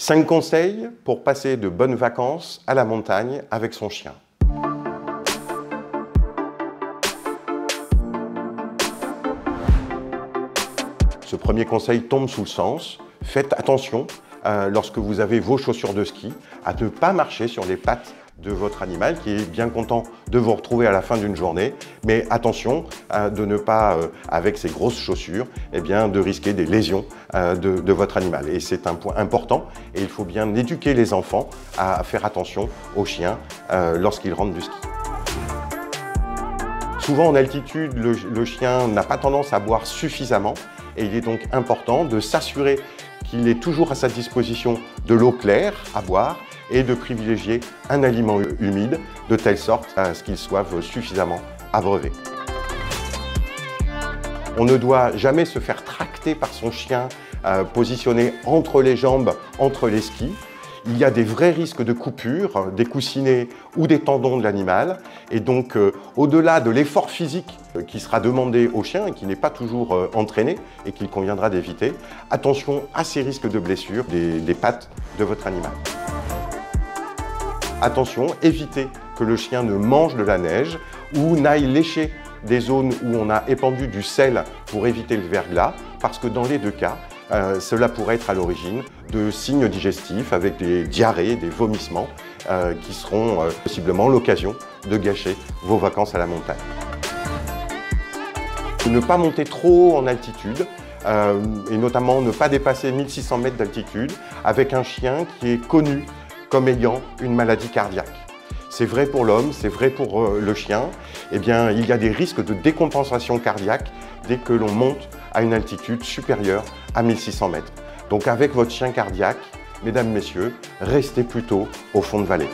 5 conseils pour passer de bonnes vacances à la montagne avec son chien. Ce premier conseil tombe sous le sens. Faites attention lorsque vous avez vos chaussures de ski à ne pas marcher sur les pattes de votre animal qui est bien content de vous retrouver à la fin d'une journée. Mais attention de ne pas, avec ces grosses chaussures, de risquer des lésions de votre animal. Et c'est un point important et il faut bien éduquer les enfants à faire attention aux chiens lorsqu'ils rentrent du ski. Souvent en altitude, le chien n'a pas tendance à boire suffisamment et il est donc important de s'assurer qu'il est toujours à sa disposition de l'eau claire à boire et de privilégier un aliment humide de telle sorte à ce qu'il soit suffisamment abreuvé. On ne doit jamais se faire tracter par son chien positionné entre les jambes, entre les skis. Il y a des vrais risques de coupure, des coussinets ou des tendons de l'animal. Et donc, au-delà de l'effort physique qui sera demandé au chien et qui n'est pas toujours entraîné et qu'il conviendra d'éviter, attention à ces risques de blessure des pattes de votre animal. Attention, évitez que le chien ne mange de la neige ou n'aille lécher des zones où on a épandu du sel pour éviter le verglas, parce que dans les deux cas, cela pourrait être à l'origine de signes digestifs avec des diarrhées, des vomissements qui seront possiblement l'occasion de gâcher vos vacances à la montagne. Ne pas monter trop haut en altitude et notamment ne pas dépasser 1600 mètres d'altitude avec un chien qui est connu comme ayant une maladie cardiaque. C'est vrai pour l'homme, c'est vrai pour le chien. Il y a des risques de décompensation cardiaque dès que l'on monte à une altitude supérieure à 1600 mètres. Donc avec votre chien cardiaque, mesdames, messieurs, restez plutôt au fond de vallée.